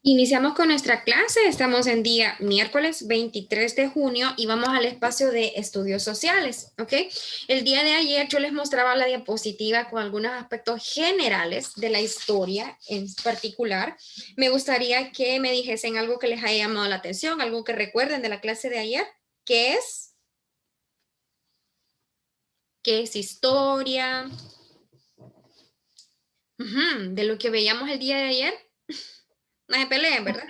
Iniciamos con nuestra clase, estamos en día miércoles 23 de junio y vamos al espacio de estudios sociales, ¿ok? El día de ayer yo les mostraba la diapositiva con algunos aspectos generales de la historia en particular. Me gustaría que me dijesen algo que les haya llamado la atención, algo que recuerden de la clase de ayer. ¿Qué es? ¿Qué es historia? De lo que veíamos el día de ayer. No se peleen, ¿verdad?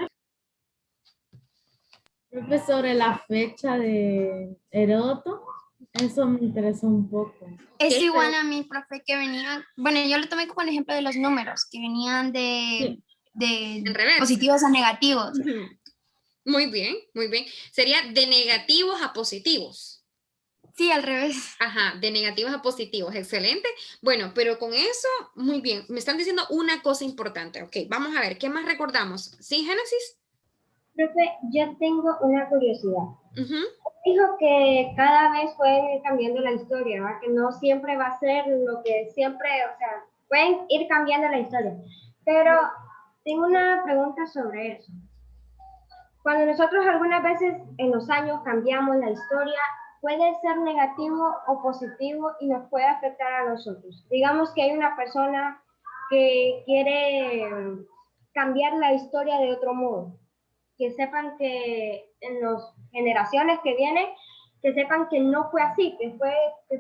Creo que sobre la fecha de Heródoto, eso me interesó un poco. Es igual a mi profe que venía, bueno, yo lo tomé como el ejemplo de los números, que venían Sí. de En reversa. positivos a negativos. Muy bien, muy bien. Sería de negativos a positivos. Sí, al revés. Ajá, de negativos a positivos, excelente. Bueno, pero con eso, muy bien. Me están diciendo una cosa importante. Ok, vamos a ver, ¿qué más recordamos? ¿Sí, Génesis? Profe, yo tengo una curiosidad. Ujú. Dijo que cada vez pueden ir cambiando la historia, ¿verdad? Que no siempre va a ser lo que siempre, o sea, pueden ir cambiando la historia. Pero tengo una pregunta sobre eso. Cuando nosotros algunas veces en los años cambiamos la historia, puede ser negativo o positivo y nos puede afectar a nosotros. Digamos que hay una persona que quiere cambiar la historia de otro modo. Que sepan que en las generaciones que vienen, que sepan que no fue así, que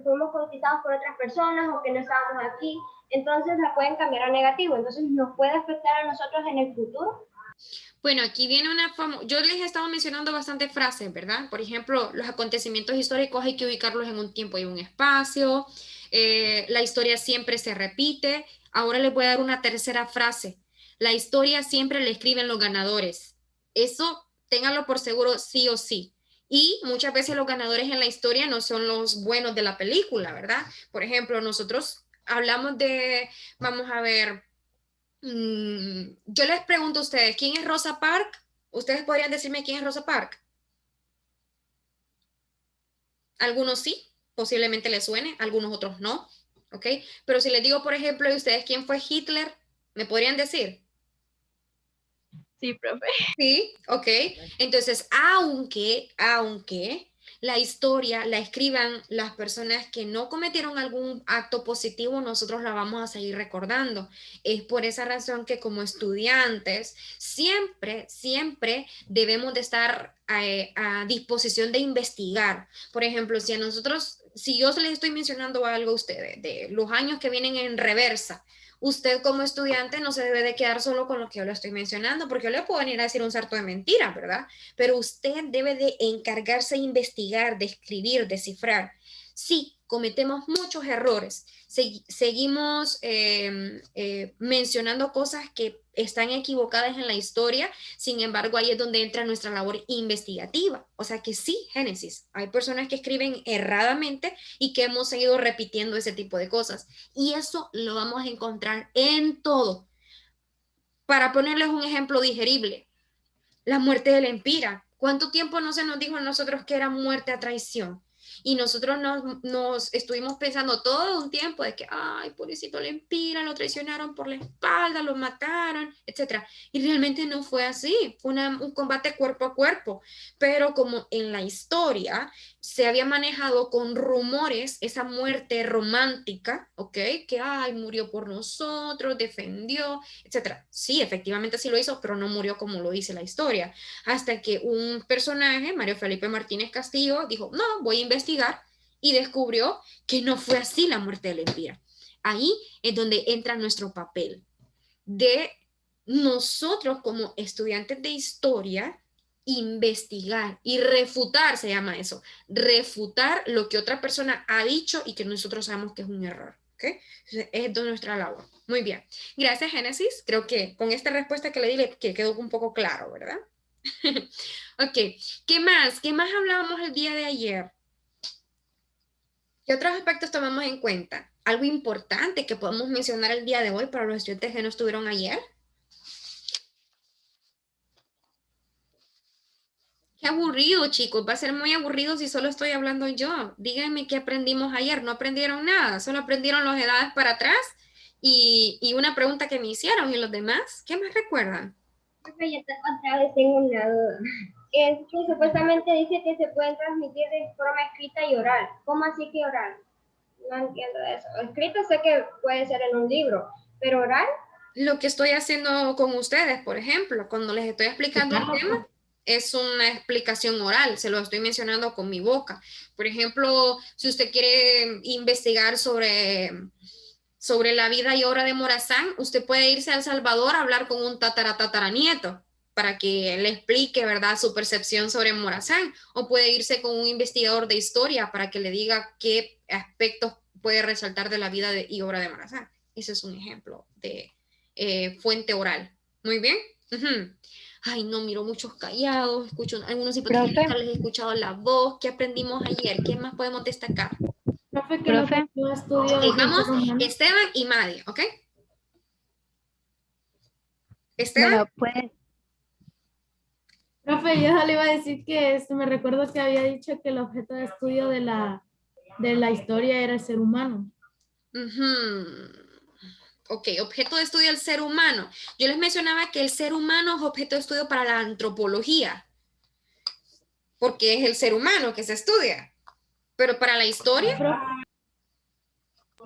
fuimos conquistados por otras personas o que no estábamos aquí, entonces la pueden cambiar a negativo, entonces nos puede afectar a nosotros en el futuro. Bueno, aquí viene yo les he estado mencionando bastantes frases, ¿verdad? Por ejemplo, los acontecimientos históricos hay que ubicarlos en un tiempo y un espacio. La historia siempre se repite. Ahora les voy a dar una tercera frase. La historia siempre la escriben los ganadores. Eso, ténganlo por seguro, sí o sí. Y muchas veces los ganadores en la historia no son los buenos de la película, ¿verdad? Por ejemplo, nosotros hablamos vamos a ver, yo les pregunto a ustedes, ¿quién es Rosa Parks? ¿Ustedes podrían decirme quién es Rosa Parks? Algunos sí, posiblemente les suene, algunos otros no, ¿ok? Pero si les digo, por ejemplo, ¿y ustedes quién fue Hitler? ¿Me podrían decir? Sí, profe. Sí, ok. Entonces, aunque la historia la escriban las personas que no cometieron algún acto positivo, nosotros la vamos a seguir recordando. Es por esa razón que como estudiantes siempre debemos de estar a disposición de investigar. Por ejemplo, si yo les estoy mencionando algo a ustedes de los años que vienen en reversa, usted como estudiante no se debe de quedar solo con lo que yo le estoy mencionando, porque yo le puedo venir a decir un sarto de mentiras, ¿verdad? Pero usted debe de encargarse de investigar, de escribir, de cifrar. Sí, cometemos muchos errores. Seguimos mencionando cosas que están equivocadas en la historia, sin embargo, ahí es donde entra nuestra labor investigativa. O sea que sí, Génesis, hay personas que escriben erradamente y que hemos seguido repitiendo ese tipo de cosas. Y eso lo vamos a encontrar en todo. Para ponerles un ejemplo digerible, la muerte de Empira. ¿Cuánto tiempo no se nos dijo a nosotros que era muerte a traición? Y nosotros nos estuvimos pensando todo un tiempo de que, ay, pobrecito Empira, lo traicionaron por la espalda, lo mataron, etcétera. Y realmente no fue así, fue un combate cuerpo a cuerpo. Pero como en la historia se había manejado con rumores esa muerte romántica, ¿ok? Que, ay, murió por nosotros, defendió, etcétera. Sí, efectivamente sí lo hizo, pero no murió como lo dice la historia. Hasta que un personaje, Mario Felipe Martínez Castillo, dijo, no, voy a investigar y descubrió que no fue así la muerte de Empira. Ahí es donde entra nuestro papel de nosotros como estudiantes de historia investigar y refutar, se llama eso, refutar lo que otra persona ha dicho y que nosotros sabemos que es un error. ¿Okay? Es de nuestra labor. Muy bien. Gracias, Génesis. Creo que con esta respuesta que le di que quedó un poco claro, ¿verdad? Ok. ¿Qué más? ¿Qué más hablábamos el día de ayer? ¿Qué otros aspectos tomamos en cuenta? Algo importante que podemos mencionar el día de hoy para los estudiantes que no estuvieron ayer. Qué aburrido, chicos. Va a ser muy aburrido si solo estoy hablando yo. Díganme qué aprendimos ayer. No aprendieron nada. Solo aprendieron las edades para atrás y una pregunta que me hicieron. ¿Y los demás? ¿Qué más recuerdan? Profe, yo otra vez tengo una duda. Es que supuestamente dice que se pueden transmitir de forma escrita y oral. ¿Cómo así que oral? No entiendo eso. Escrito sé que puede ser en un libro, pero oral. Lo que estoy haciendo con ustedes, por ejemplo, cuando les estoy explicando el Claro, tema, es una explicación oral, se lo estoy mencionando con mi boca. Por ejemplo, si usted quiere investigar sobre la vida y obra de Morazán, usted puede irse a El Salvador a hablar con un tataranieto para que le explique, ¿verdad?, su percepción sobre Morazán, o puede irse con un investigador de historia para que le diga qué aspectos puede resaltar de la vida y obra de Morazán. Ese es un ejemplo de fuente oral. Muy bien. Uh-huh. Ay, no, miro muchos callados, escucho algunos hipotéticos, Profe, les he escuchado la voz. ¿Qué aprendimos ayer? ¿Qué más podemos destacar? profe, que lo que profe, yo estudio Ok, es el vamos, ser humano. Esteban y Madi, ¿ok? Esteban, bueno, pues, Profe, yo le iba a decir que me recuerdo que había dicho que el objeto de estudio de la historia era el ser humano. ok, objeto de estudio del ser humano. Yo les mencionaba que el ser humano es objeto de estudio para la antropología, porque es el ser humano que se estudia. Pero para la historia,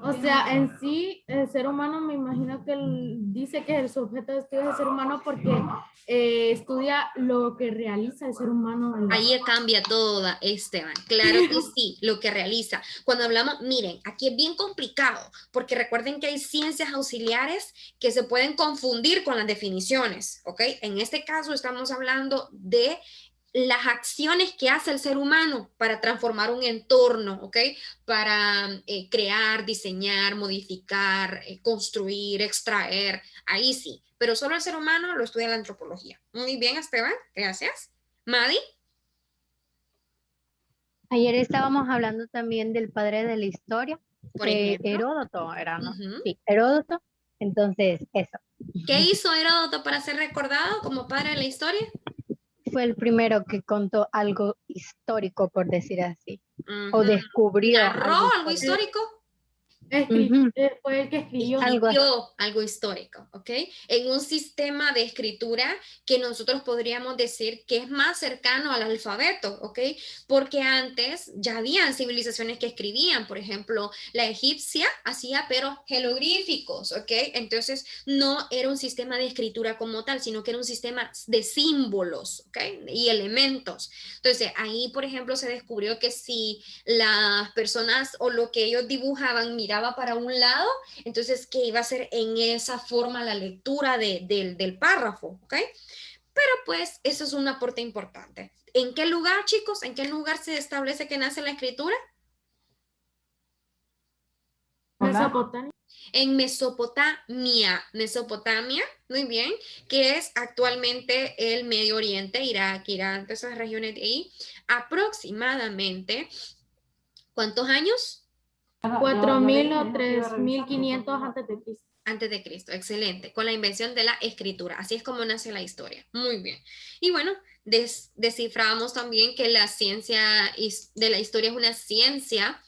O sea, en sí, el ser humano, me imagino que dice que su objeto de estudio es el ser humano porque estudia lo que realiza el ser humano. ahí cambia toda, Esteban. Claro que sí, lo que realiza. Cuando hablamos, miren, aquí es bien complicado, porque recuerden que hay ciencias auxiliares que se pueden confundir con las definiciones, ¿ok? En este caso estamos hablando de las acciones que hace el ser humano para transformar un entorno, ¿ok? Para crear, diseñar, modificar, construir, extraer, ahí sí. Pero solo el ser humano lo estudia la antropología. Muy bien, Esteban, gracias. Madi. ayer estábamos hablando también del padre de la historia, Por ejemplo. Heródoto era, ¿no? Uh-huh. Sí, Heródoto. Entonces, eso. ¿Qué hizo Heródoto para ser recordado como padre de la historia? Fue el primero que contó algo histórico, por decir así, o Uh-huh. descubrió ¿Narró algo algo histórico. histórico? Ujú, Fue el que escribió. algo así. Escribió algo histórico, ¿ok? En un sistema de escritura que nosotros podríamos decir que es más cercano al alfabeto, ¿ok? Porque antes ya habían civilizaciones que escribían, por ejemplo, la egipcia hacía pero jeroglíficos, ¿ok? Entonces no era un sistema de escritura como tal, sino que era un sistema de símbolos, ¿ok? Y elementos. Entonces ahí, por ejemplo, se descubrió que si las personas o lo que ellos dibujaban miraba para un lado, entonces que iba a ser en esa forma la lectura del párrafo, ¿ok? Pero pues eso es un aporte importante. ¿En qué lugar, chicos? ¿En qué lugar se establece que nace la escritura? Mesopotamia. En Mesopotamia. Mesopotamia, muy bien, que es actualmente el Medio Oriente, Irak, Irán, todas esas regiones de ahí. Aproximadamente, ¿cuántos años? 4000 o 3500 antes de Cristo. Antes de Cristo, excelente, con la invención de la escritura. Así es como nace la historia. Muy bien. Y bueno, desciframos también que la ciencia de la historia es una ciencia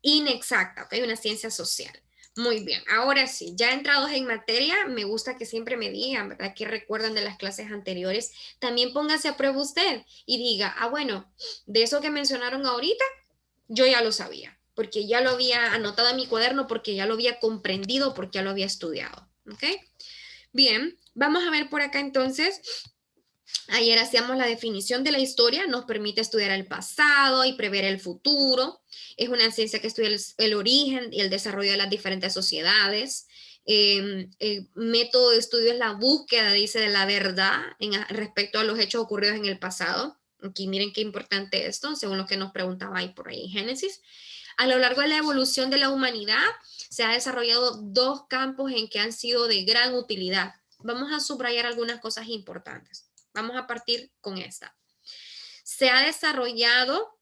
inexacta, ¿ok? Una ciencia social. Muy bien, ahora sí, ya entrados en materia, me gusta que siempre me digan, ¿verdad? ¿Qué recuerdan de las clases anteriores? También póngase a prueba usted y diga, ah, bueno, de eso que mencionaron ahorita, yo ya lo sabía, porque ya lo había anotado en mi cuaderno, porque ya lo había comprendido, porque ya lo había estudiado. ¿Ok? Bien, vamos a ver por acá entonces. Ayer hacíamos la definición de la historia, nos permite estudiar el pasado y prever el futuro. Es una ciencia que estudia el origen y el desarrollo de las diferentes sociedades. El método de estudio es la búsqueda, dice, de la verdad respecto a los hechos ocurridos en el pasado. Aquí miren qué importante esto, según lo que nos preguntaba ahí por ahí en Génesis. A lo largo de la evolución de la humanidad se han desarrollado dos campos en que han sido de gran utilidad. Vamos a subrayar algunas cosas importantes. Vamos a partir con esta. Se ha desarrollado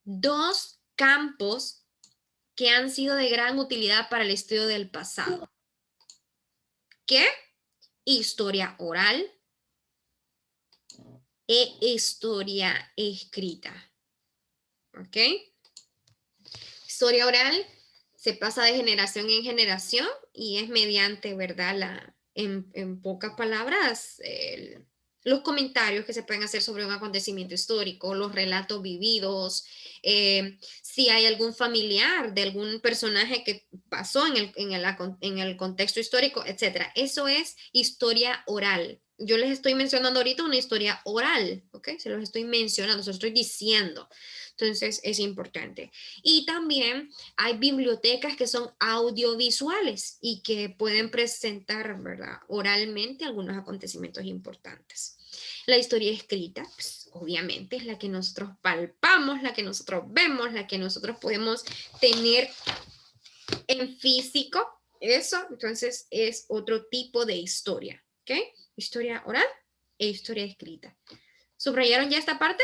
dos campos que han sido de gran utilidad para el estudio del pasado. ¿Qué? Historia oral e historia escrita. ¿Ok? Historia oral se pasa de generación en generación y es mediante, ¿verdad? en pocas palabras, los comentarios que se pueden hacer sobre un acontecimiento histórico, los relatos vividos, si hay algún familiar de algún personaje que pasó en el contexto histórico, etc. Eso es historia oral. Yo les estoy mencionando ahorita una historia oral, ¿ok? Se los estoy mencionando, se los estoy diciendo. Entonces, es importante. Y también hay bibliotecas que son audiovisuales y que pueden presentar, ¿verdad?, oralmente algunos acontecimientos importantes. La historia escrita, pues, obviamente, es la que nosotros palpamos, la que nosotros vemos, la que nosotros podemos tener en físico. Eso, entonces, es otro tipo de historia, ¿ok? Historia oral e historia escrita. ¿Subrayaron ya esta parte?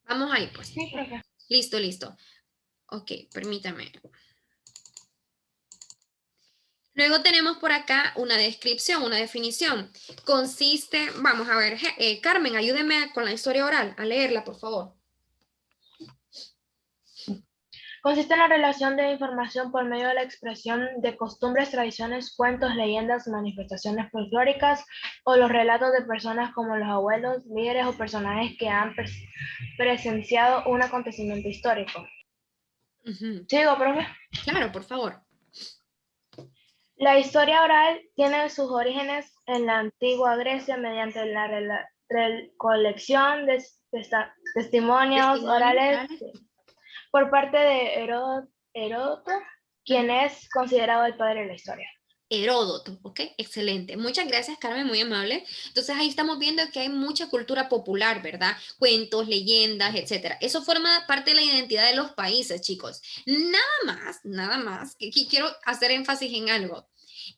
Vamos ahí, pues. Sí, profe. Listo, listo. Ok, permítame. Luego tenemos por acá una descripción, una definición. Consiste, vamos a ver, Carmen, ayúdeme con la historia oral, a leerla, por favor. Consiste en la relación de información por medio de la expresión de costumbres, tradiciones, cuentos, leyendas, manifestaciones folclóricas o los relatos de personas como los abuelos, líderes o personajes que han presenciado un acontecimiento histórico. ¿Sigo, profe? Claro, por favor. La historia oral tiene sus orígenes en la antigua Grecia mediante la recolección de testimonios orales por parte de Heródoto, quien es considerado el padre de la historia. Heródoto, ¿ok? Excelente. Muchas gracias, Carmen, muy amable. Entonces ahí estamos viendo que hay mucha cultura popular, ¿verdad? Cuentos, leyendas, etcétera. Eso forma parte de la identidad de los países, chicos. Nada más, que aquí quiero hacer énfasis en algo.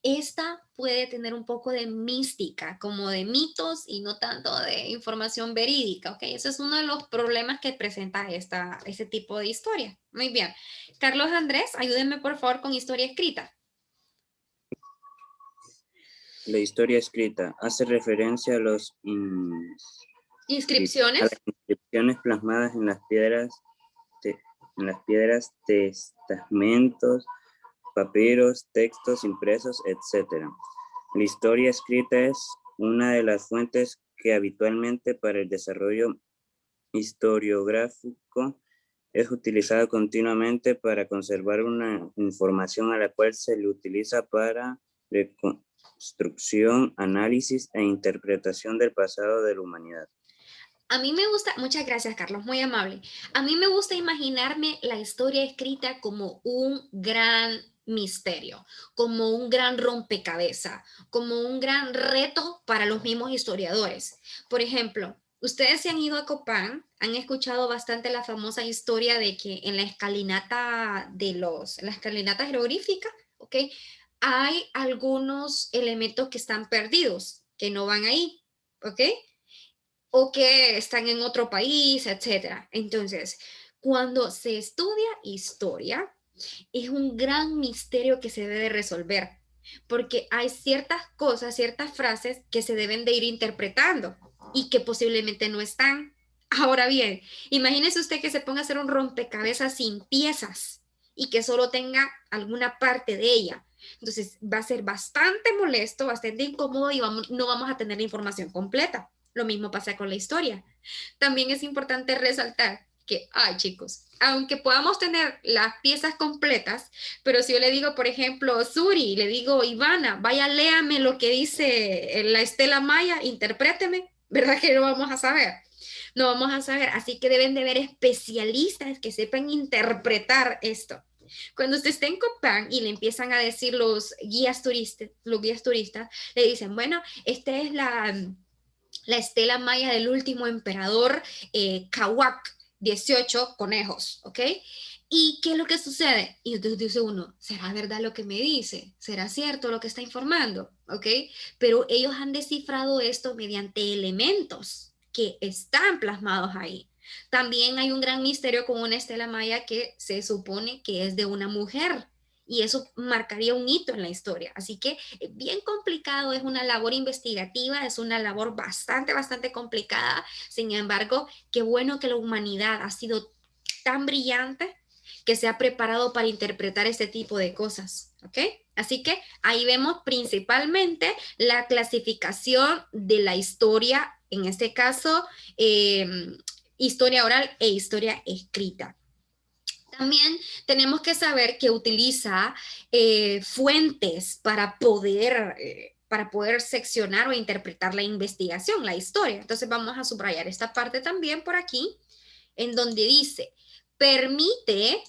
Esta puede tener un poco de mística, como de mitos y no tanto de información verídica, ¿ok? Ese es uno de los problemas que presenta este tipo de historia. Muy bien. Carlos Andrés, ayúdenme por favor con historia escrita. La historia escrita hace referencia a las inscripciones plasmadas en las piedras, testamentos, papiros, textos impresos, etc. La historia escrita es una de las fuentes que habitualmente para el desarrollo historiográfico es utilizada continuamente para conservar una información a la cual se le utiliza para reconstrucción, análisis e interpretación del pasado de la humanidad. A mí me gusta, muchas gracias Carlos, muy amable. A mí me gusta imaginarme la historia escrita como un gran misterio, como un gran rompecabezas, como un gran reto para los mismos historiadores. Por ejemplo, ustedes se han ido a Copán, han escuchado bastante la famosa historia de que en la escalinata la escalinata jeroglífica, ¿ok? Hay algunos elementos que están perdidos, que no van ahí, ¿ok? O que están en otro país, etcétera. Entonces, cuando se estudia historia, es un gran misterio que se debe resolver, porque hay ciertas cosas, ciertas frases que se deben de ir interpretando y que posiblemente no están. Ahora bien, imagínese usted que se ponga a hacer un rompecabezas sin piezas y que solo tenga alguna parte de ella. Entonces, va a ser bastante molesto, bastante incómodo y no vamos a tener la información completa. Lo mismo pasa con la historia. También es importante resaltar que, ay chicos, aunque podamos tener las piezas completas, pero si yo le digo, por ejemplo, Suri, le digo, Ivana, vaya, léame lo que dice la Estela Maya, interpréteme, ¿verdad que no vamos a saber? No vamos a saber, así que deben de haber especialistas que sepan interpretar esto. Cuando usted esté en Copán y le empiezan a decir los guías turistas, le dicen, bueno, esta es la estela maya del último emperador Cahuac, 18 conejos, ¿ok? ¿Y qué es lo que sucede? Y entonces dice uno, ¿será verdad lo que me dice? ¿Será cierto lo que está informando? ¿Ok? Pero ellos han descifrado esto mediante elementos que están plasmados ahí. También hay un gran misterio con una estela maya que se supone que es de una mujer, y eso marcaría un hito en la historia. Así que bien complicado, es una labor investigativa, es una labor bastante complicada. Sin embargo, qué bueno que la humanidad ha sido tan brillante que se ha preparado para interpretar este tipo de cosas, ¿ok? Así que ahí vemos principalmente la clasificación de la historia, en este caso, historia oral e historia escrita. También tenemos que saber que utiliza fuentes para poder seccionar o interpretar la investigación, la historia. Entonces vamos a subrayar esta parte también por aquí, en donde dice, permite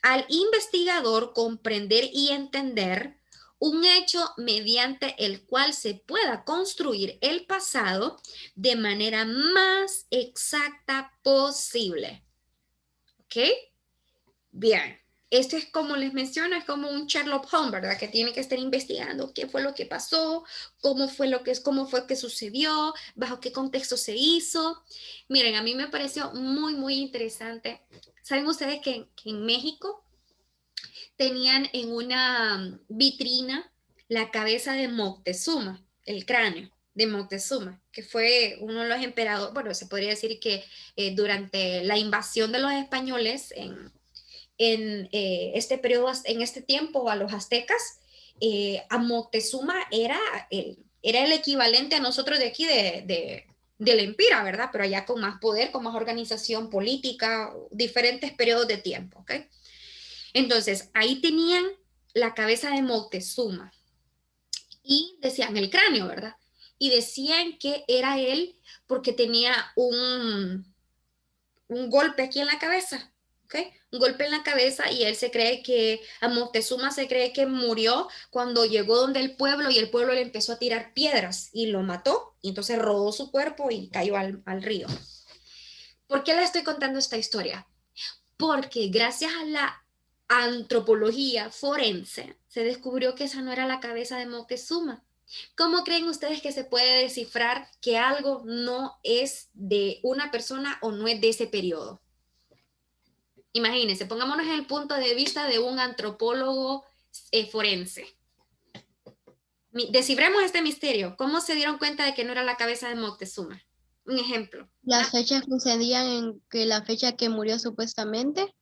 al investigador comprender y entender un hecho mediante el cual se pueda construir el pasado de manera más exacta posible. ¿Ok? Bien, esto es como les menciono, es como un Sherlock Holmes, ¿verdad? Que tiene que estar investigando qué fue lo que pasó, cómo fue que sucedió, bajo qué contexto se hizo. Miren, a mí me pareció muy, muy interesante. ¿Saben ustedes que en México tenían en una vitrina la cabeza de Moctezuma, el cráneo de Moctezuma, que fue uno de los emperadores, bueno, se podría decir que durante la invasión de los españoles en este periodo, en este tiempo a los aztecas, a Moctezuma era el equivalente a nosotros de aquí del Empira, ¿verdad? Pero allá con más poder, con más organización política, diferentes periodos de tiempo, ¿ok? Entonces, ahí tenían la cabeza de Moctezuma y decían el cráneo, ¿verdad? Y decían que era él porque tenía un golpe aquí en la cabeza, ¿ok? Un golpe en la cabeza y él se cree que, a Moctezuma se cree que murió cuando llegó donde el pueblo y el pueblo le empezó a tirar piedras y lo mató y entonces rodó su cuerpo y cayó al río. ¿Por qué le estoy contando esta historia? Porque gracias a la antropología forense se descubrió que esa no era la cabeza de Moctezuma. ¿Cómo creen ustedes que se puede descifrar que algo no es de una persona o no es de ese periodo? Imagínense, pongámonos en el punto de vista de un antropólogo forense. Descifremos este misterio. ¿Cómo se dieron cuenta de que no era la cabeza de Moctezuma? Un ejemplo. Las fechas coincidían en que la fecha que murió supuestamente.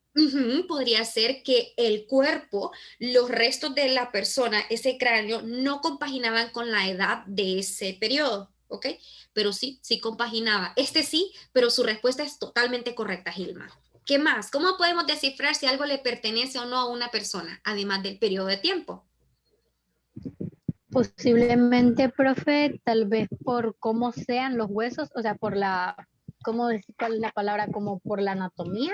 Podría ser que el cuerpo, los restos de la persona, ese cráneo, no compaginaban con la edad de ese periodo, ¿ok? Pero sí compaginaba. Sí, pero su respuesta es totalmente correcta, Gilma. ¿Qué más? ¿Cómo podemos descifrar si algo le pertenece o no a una persona, además del periodo de tiempo? Posiblemente, profe, tal vez por cómo sean los huesos, o sea, por la, ¿cómo decir cuál es la palabra? Como por la anatomía.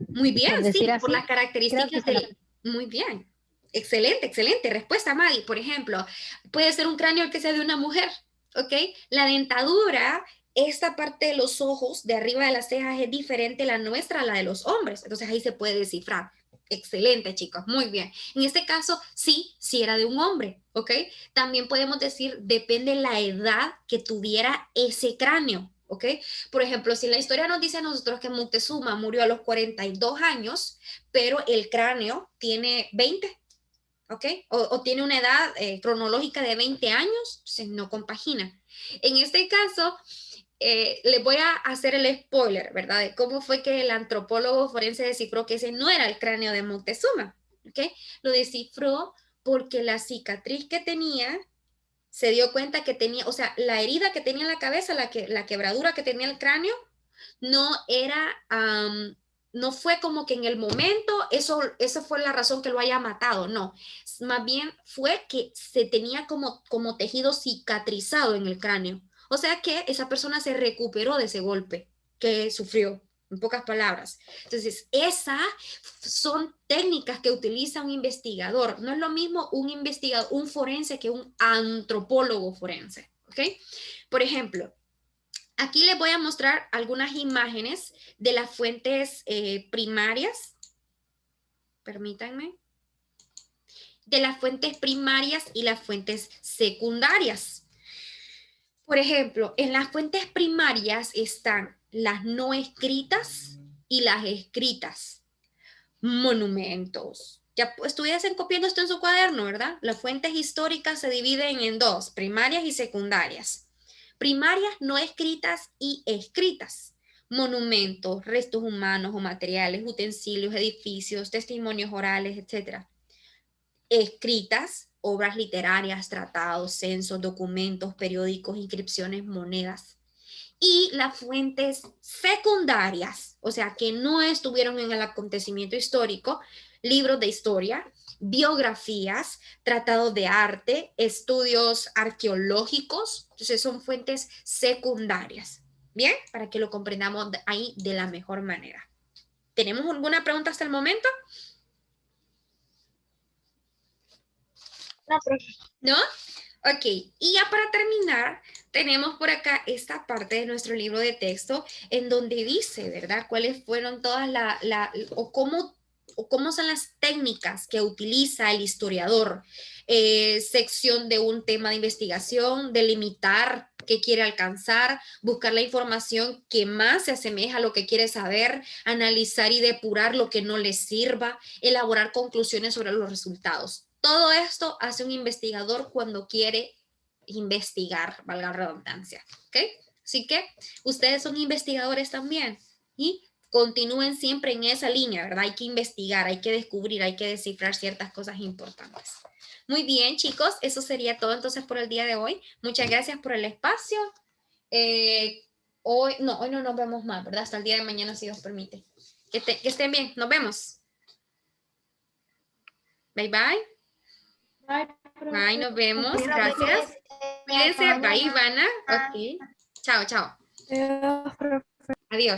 Muy bien, sí, así, por las características del... Muy bien, excelente respuesta, Madi. Por ejemplo, puede ser un cráneo que sea de una mujer, ¿ok? La dentadura, esta parte de los ojos, de arriba de las cejas, es diferente la nuestra a la de los hombres. Entonces ahí se puede descifrar. Excelente, chicos, muy bien. En este caso, sí era de un hombre, ¿ok? También podemos decir, depende la edad que tuviera ese cráneo, ¿ok? Por ejemplo, si la historia nos dice a nosotros que Moctezuma murió a los 42 años, pero el cráneo tiene 20, ¿ok? O tiene una edad cronológica de 20 años, entonces no compagina. En este caso, les voy a hacer el spoiler, ¿verdad? De cómo fue que el antropólogo forense descifró que ese no era el cráneo de Moctezuma, ¿ok? Lo descifró porque la cicatriz que tenía, se dio cuenta que tenía, o sea, la herida que tenía en la cabeza, la quebradura que tenía el cráneo, no era, no fue como que en el momento, eso fue la razón que lo haya matado, no. Más bien fue que se tenía como tejido cicatrizado en el cráneo. O sea que esa persona se recuperó de ese golpe que sufrió, en pocas palabras. Entonces, esas son técnicas que utiliza un investigador. No es lo mismo un investigador, un forense, que un antropólogo forense, ¿ok? Por ejemplo, aquí les voy a mostrar algunas imágenes de las fuentes primarias. Permítanme. De las fuentes primarias y las fuentes secundarias. Por ejemplo, en las fuentes primarias están las no escritas y las escritas. Monumentos. Ya estuviesen copiando esto en su cuaderno, ¿verdad? Las fuentes históricas se dividen en dos, primarias y secundarias. Primarias no escritas y escritas. monumentos, restos humanos o materiales, utensilios, edificios, testimonios orales, etc. Escritas, obras literarias, tratados, censos, documentos, periódicos, inscripciones, monedas. Y las fuentes secundarias, o sea, que no estuvieron en el acontecimiento histórico, libros de historia, biografías, tratados de arte, estudios arqueológicos, entonces son fuentes secundarias. Bien, para que lo comprendamos ahí de la mejor manera. ¿Tenemos alguna pregunta hasta el momento? No, profe. ¿No? Ok, y ya para terminar, tenemos por acá esta parte de nuestro libro de texto en donde dice, ¿verdad? Cuáles fueron todas o cómo son las técnicas que utiliza el historiador. Sección de un tema de investigación, delimitar qué quiere alcanzar, buscar la información que más se asemeja a lo que quiere saber, analizar y depurar lo que no le sirva, elaborar conclusiones sobre los resultados. Todo esto hace un investigador cuando quiere investigar, valga la redundancia, ¿ok? Así que ustedes son investigadores también y continúen siempre en esa línea, ¿verdad? Hay que investigar, hay que descubrir, hay que descifrar ciertas cosas importantes. Muy bien, chicos, eso sería todo entonces por el día de hoy. Muchas gracias por el espacio. Hoy no nos vemos más, ¿verdad? Hasta el día de mañana, si Dios permite. Que estén bien, nos vemos. Bye, bye. Bye, nos vemos. Gracias. Cuídense. Bye, Ivana. Ok. Chao, chao. Adiós.